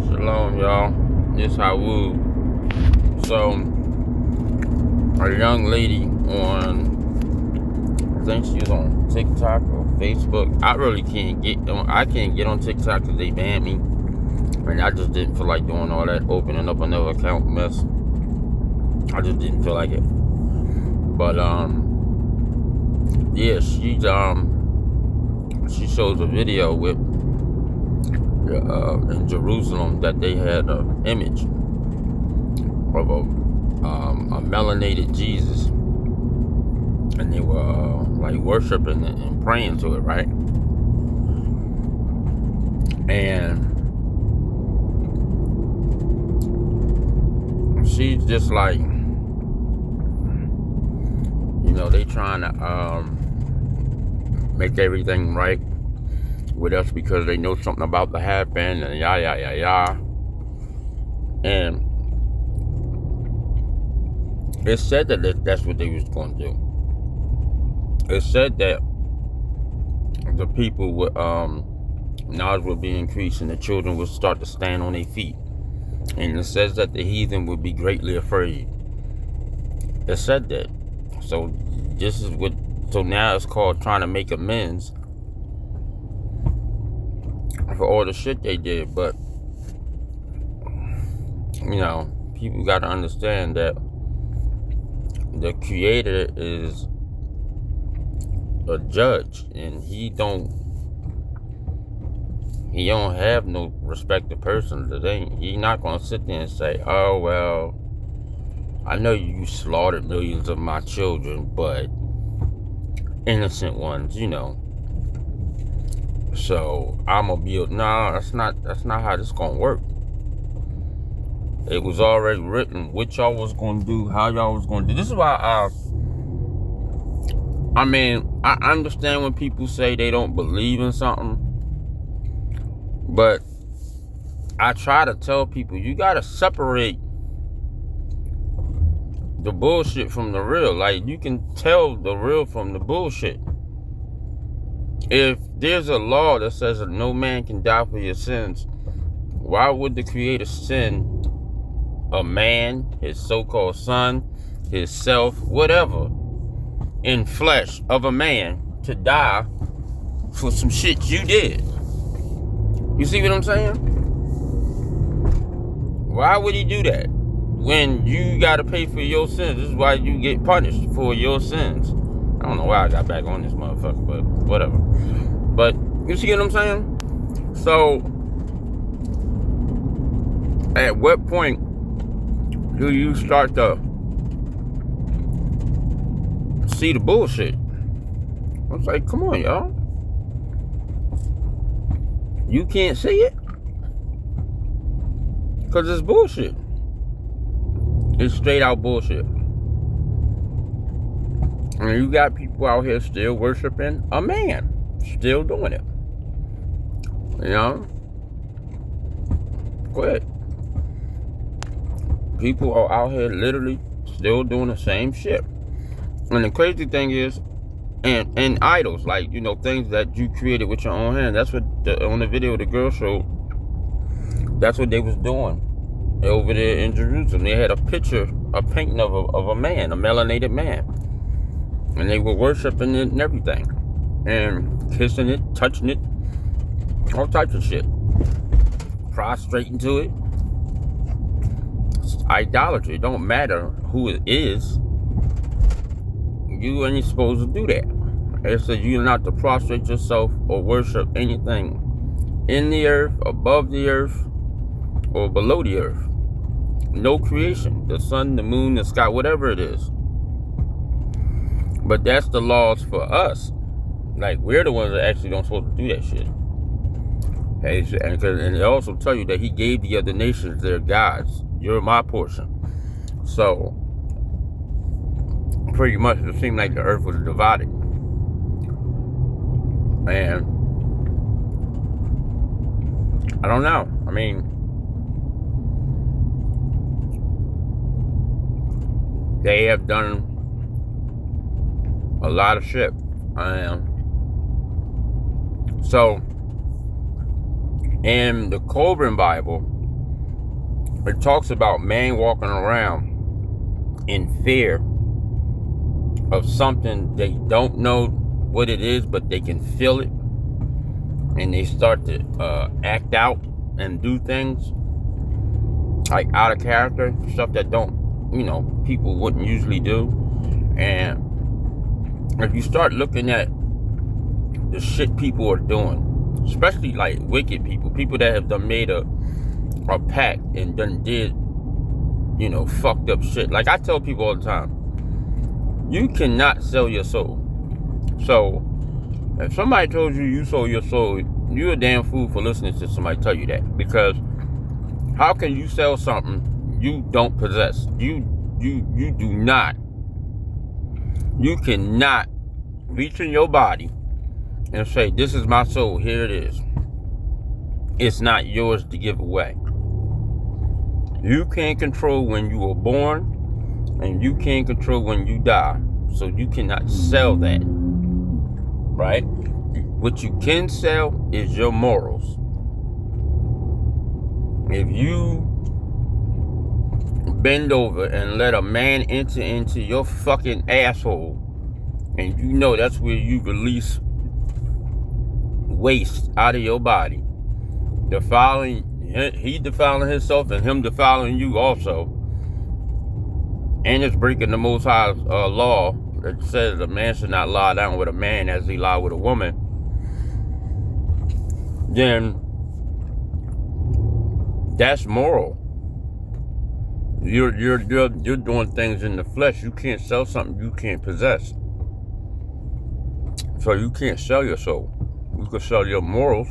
Shalom, y'all. This Hawood. So, a young lady on, I think she was on TikTok or Facebook. I really can't get on. I can't get on TikTok because they banned me, and I just didn't feel like doing all that, opening up another account mess. I just didn't feel like it. But yeah, she shows a video with in Jerusalem that they had an image of a melanated Jesus, and they were like worshiping it and praying to it, right? And she's just like, they trying to make everything right with us because they know something about to happen, and and it said that that's what they was going to do. It said that the people would knowledge would be increased and the children would start to stand on their feet, and it says that the heathen would be greatly afraid. It said that. So this is what, so now it's called trying to make amends for all the shit they did. But people got to understand that the Creator is a judge, and he don't have no respect of persons. He's not gonna sit there and say, oh well, I know you slaughtered millions of my children, but innocent ones, so I'm gonna be, no, that's not how this gonna work. It was already written what y'all was gonna do, how y'all was gonna do. This is why I understand when people say they don't believe in something, but I try to tell people, you gotta separate the bullshit from the real. Like, you can tell the real from the bullshit. If there's a law that says that no man can die for your sins, why would the Creator send a man, his so-called son, his self, whatever, in flesh of a man to die for some shit you did? You see what I'm saying? Why would he do that when you gotta pay for your sins? This is why you get punished for your sins. I don't know why I got back on this motherfucker, but whatever. But you see what I'm saying? So at what point do you start to see the bullshit? I was like, come on, y'all. You can't see it? Because it's bullshit. It's straight out bullshit. And you got people out here still worshiping a man. Still doing it. Go ahead. People are out here literally still doing the same shit. And the crazy thing is, and idols, like, things that you created with your own hand. That's what, on the video the girl showed, that's what they was doing over there in Jerusalem. They had a picture, a painting of a man, a melanated man. And they were worshiping it and everything. And kissing it, touching it, all types of shit. Prostrating to it. It's idolatry. It don't matter who it is. You ain't supposed to do that. It says you're not to prostrate yourself or worship anything in the earth, above the earth, or below the earth. No creation. The sun, the moon, the sky, whatever it is. But that's the laws for us. Like, we're the ones that actually don't supposed to do that shit. And it also tell you that he gave the other nations their gods. You're my portion. So, pretty much it seemed like the earth was divided. And I don't know. They have done a lot of shit. So, in the Coburn Bible, it talks about man walking around in fear of something they don't know what it is, but they can feel it, and they start to act out and do things like out of character, stuff that people wouldn't usually do. And if you start looking at the shit people are doing, especially like wicked people that have done made a pact and done did fucked up shit. Like I tell people all the time, you cannot sell your soul. So if somebody told you you sold your soul, you're a damn fool for listening to somebody tell you that. Because how can you sell something you don't possess? You do not. You cannot reach in your body and say, this is my soul, here it is. It's not yours to give away. You can't control when you were born, and you can't control when you die. So you cannot sell that, right? What you can sell is your morals. If you bend over and let a man enter into your fucking asshole, and you know that's where you release waste out of your body, he defiling himself and him defiling you also, and it's breaking the Most High's law that says a man should not lie down with a man as he lie with a woman, then that's moral. You're doing things in the flesh. You can't sell something you can't possess. So you can't sell your soul. You could sell your morals.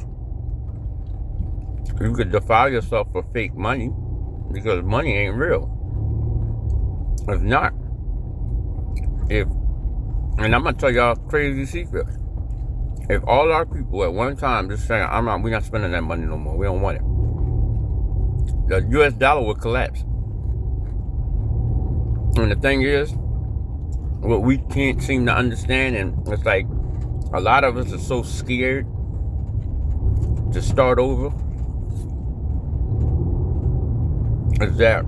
You could defile yourself for fake money, because money ain't real. It's not. And I'm gonna tell y'all a crazy secret. If all our people at one time just saying, we're not spending that money no more, we don't want it, the US dollar would collapse. And the thing is, what we can't seem to understand, and it's like a lot of us are so scared to start over, is that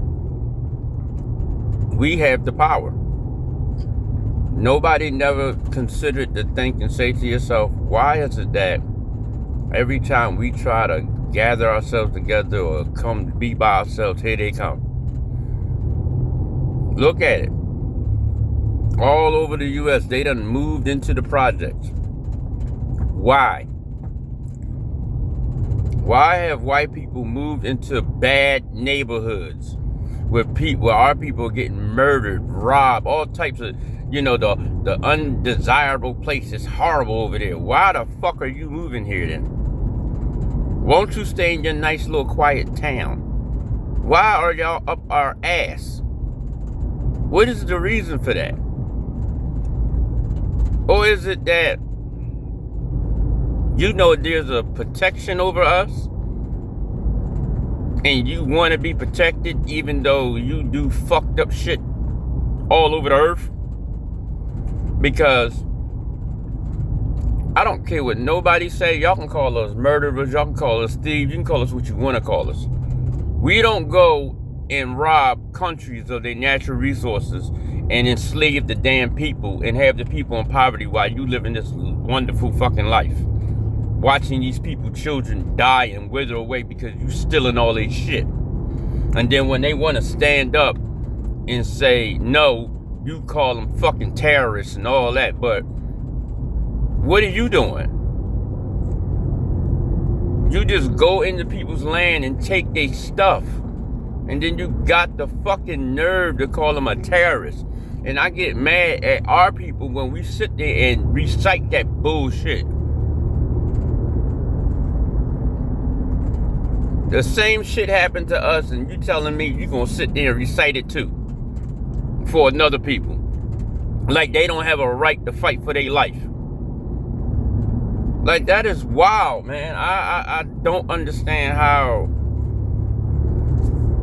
we have the power. Nobody never considered to think and say to yourself, why is it that every time we try to gather ourselves together or come be by ourselves, here they come? Look at it. All over the US, they done moved into the projects. Why? Why have white people moved into bad neighborhoods where our people are getting murdered, robbed, all types of, the undesirable place is horrible over there? Why the fuck are you moving here then? Won't you stay in your nice little quiet town? Why are y'all up our ass? What is the reason for that? Or is it that there's a protection over us and you want to be protected even though you do fucked up shit all over the earth? Because I don't care what nobody say. Y'all can call us murderers, y'all can call us thieves, you can call us what you want to call us. We don't go and rob countries of their natural resources and enslave the damn people and have the people in poverty while you live in this wonderful fucking life, watching these people, children, die and wither away because you stealing all their shit. And then when they want to stand up and say no, you call them fucking terrorists and all that. But what are you doing? You just go into people's land and take their stuff, and then you got the fucking nerve to call them a terrorist. And I get mad at our people when we sit there and recite that bullshit. The same shit happened to us, and you telling me you gonna sit there and recite it too for another people, like they don't have a right to fight for their life. Like, that is wild, man. I don't understand how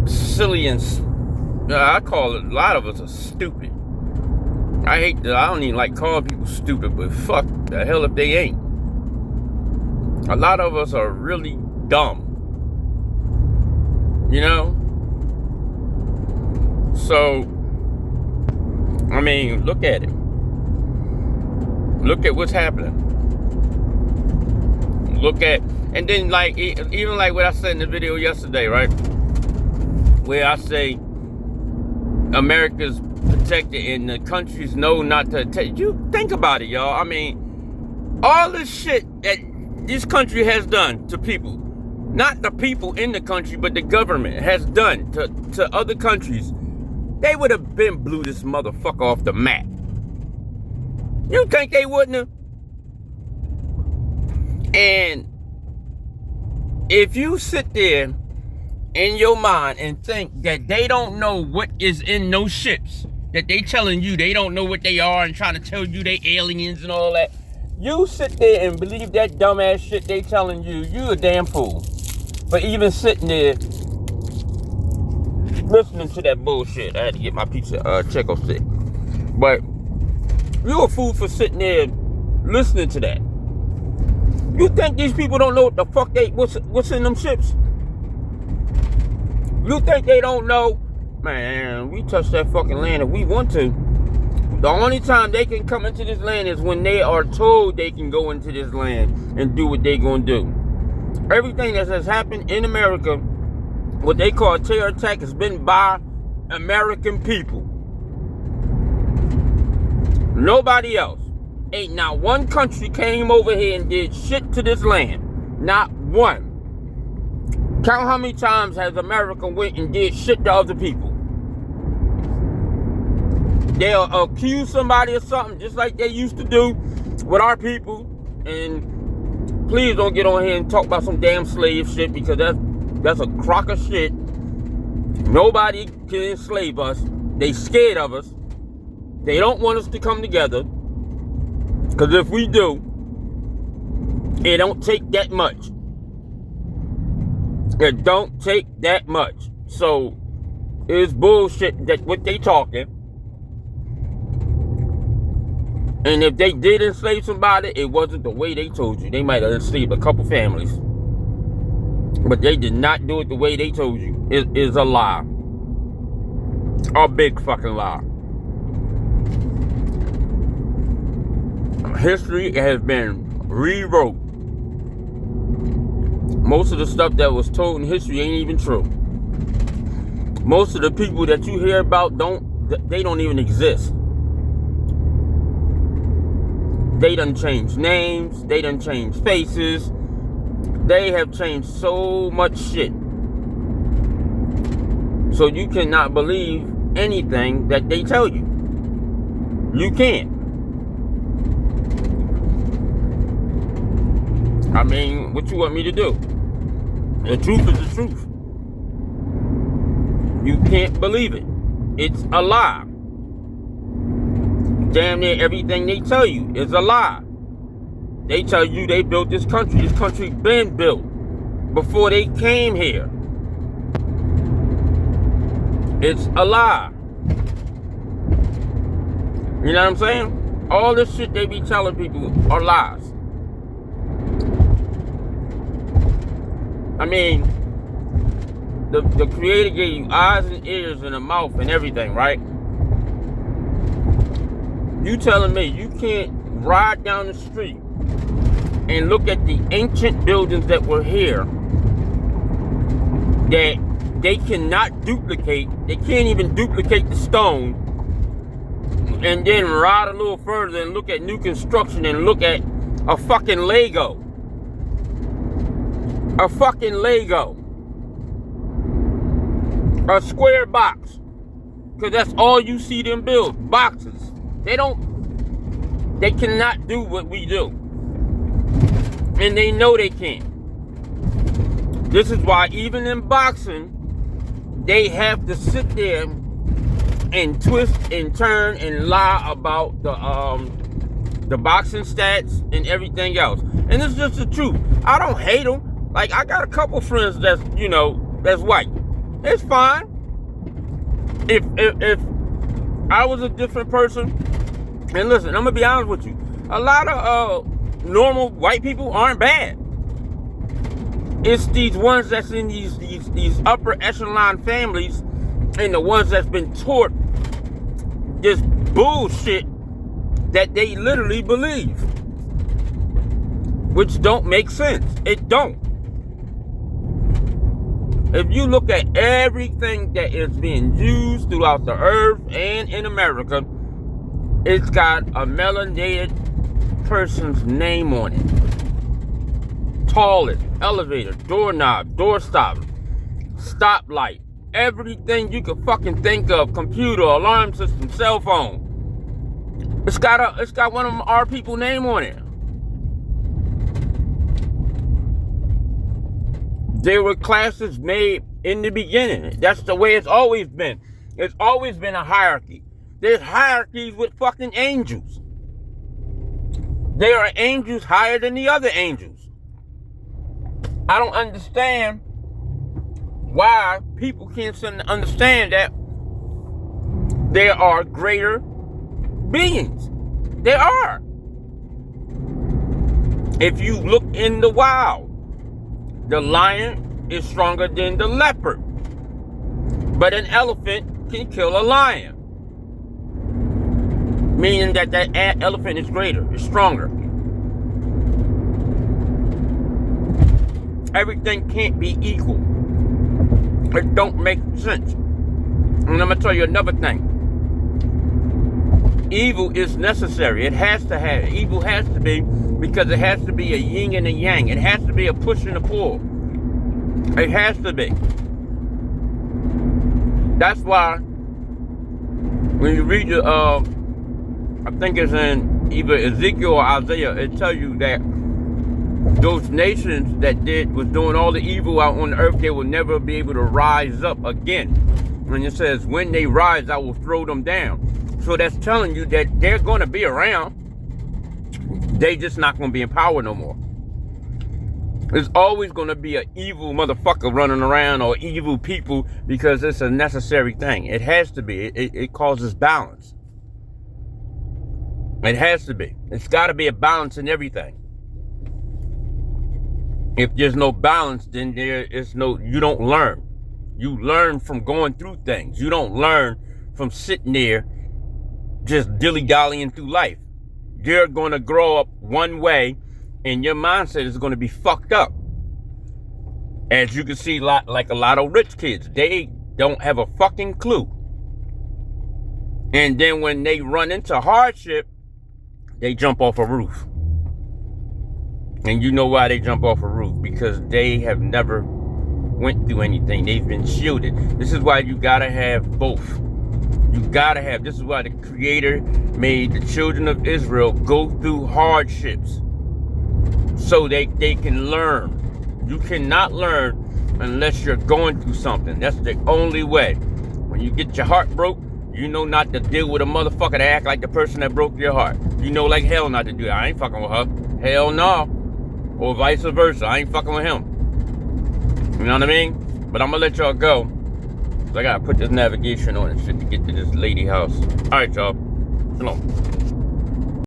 silly and I call it, a lot of us are stupid. I don't even like calling people stupid, but fuck the hell if they ain't. A lot of us are really dumb. So, I mean, look at it. Look at what's happening. Look at, and then like, even like what I said in the video yesterday, right? Where I say America's protected and the countries know not to attack. You think about it, y'all. I mean, all this shit that this country has done to people, not the people in the country, but the government has done to other countries, they would have been blew this motherfucker off the map. You think they wouldn't have? And if you sit there in your mind and think that they don't know what is in those ships, that they telling you they don't know what they are and trying to tell you they aliens and all that, you sit there and believe that dumbass shit they telling you, you a damn fool for even sitting there listening to that bullshit. I had to get my pizza Checo stick. But you a fool for sitting there listening to that. You think these people don't know what the fuck what's in them ships? You think they don't know? Man, we touch that fucking land if we want to. The only time they can come into this land is when they are told they can go into this land and do what they gonna do. Everything that has happened in America, what they call a terror attack, has been by American people. Nobody else. Ain't not one country came over here and did shit to this land. Not one. Count how many times has America went and did shit to other people. They'll accuse somebody of something just like they used to do with our people. And please don't get on here and talk about some damn slave shit, because that's a crock of shit. Nobody can enslave us. They scared of us. They don't want us to come together. Because if we do, it don't take that much. It don't take that much. So, it's bullshit that what they talking. And if they did enslave somebody, it wasn't the way they told you. They might have enslaved a couple families. But they did not do it the way they told you. It is a lie. A big fucking lie. History has been rewrote. Most of the stuff that was told in history ain't even true. Most of the people that you hear about they don't even exist. They done changed names, they done changed faces, they have changed so much shit. So you cannot believe anything that they tell you. You can't. I mean, what you want me to do? The truth is the truth. You can't believe it. It's a lie. Damn near everything they tell you is a lie. They tell you they built this country. This country been built before they came here. It's a lie. You know what I'm saying? All this shit they be telling people are lies. I mean, the Creator gave you eyes and ears and a mouth and everything, right? You telling me you can't ride down the street and look at the ancient buildings that were here that they cannot duplicate. They can't even duplicate the stone. And then ride a little further and look at new construction and look at a fucking Lego. A fucking Lego. A square box. Because that's all you see them build. Boxes. They cannot do what we do. And they know they can't. This is why even in boxing, they have to sit there and twist and turn and lie about the boxing stats and everything else. And it's just the truth. I don't hate them. Like, I got a couple friends that's, that's white. It's fine. If I was a different person, and listen, I'm gonna be honest with you, a lot of normal white people aren't bad. It's these ones that's in these upper echelon families and the ones that's been taught this bullshit that they literally believe, which don't make sense. It don't. If you look at everything that is being used throughout the earth and in America, it's got a melanated person's name on it. Toilet, elevator, doorknob, doorstop, stoplight, everything you could fucking think of, computer, alarm system, cell phone. It's got one of our people name on it. There were classes made in the beginning. That's the way it's always been. It's always been a hierarchy. There's hierarchies with fucking angels. There are angels higher than the other angels. I don't understand why people can't understand that there are greater beings. There are. If you look in the wild, the lion is stronger than the leopard, but an elephant can kill a lion, meaning that elephant is greater, is stronger. Everything can't be equal. It don't make sense. And I'm gonna tell you another thing. Evil is necessary. It has to have. Evil has to be, because it has to be a yin and a yang. It has to be a push and a pull. It has to be. That's why when you read the, I think it's in either Ezekiel or Isaiah, it tells you that those nations that was doing all the evil out on the earth, they will never be able to rise up again. And it says, when they rise, I will throw them down. So that's telling you that they're going to be around. They just not going to be in power no more. There's always going to be an evil motherfucker running around, or evil people, because it's a necessary thing. It has to be. It causes balance. It has to be. It's got to be a balance in everything. If there's no balance, then there is no, you don't learn. You learn from going through things. You don't learn from sitting there just dilly-dallying through life. You're going to grow up one way, and your mindset is going to be fucked up. As you can see, like a lot of rich kids, they don't have a fucking clue. And then when they run into hardship, they jump off a roof. And you know why they jump off a roof? Because they have never went through anything. They've been shielded. This is why you gotta have both. You gotta have. This is why the Creator made the children of Israel go through hardships, so they can learn. You cannot learn unless you're going through something. That's the only way. When you get your heart broke, you know not to deal with a motherfucker that act like the person that broke your heart. You know like hell not to do it. I ain't fucking with her. Hell no. Or vice versa. I ain't fucking with him. You know what I mean? But I'm gonna let y'all go. So I gotta put this navigation on and shit to get to this lady house. Alright, y'all. Shalom.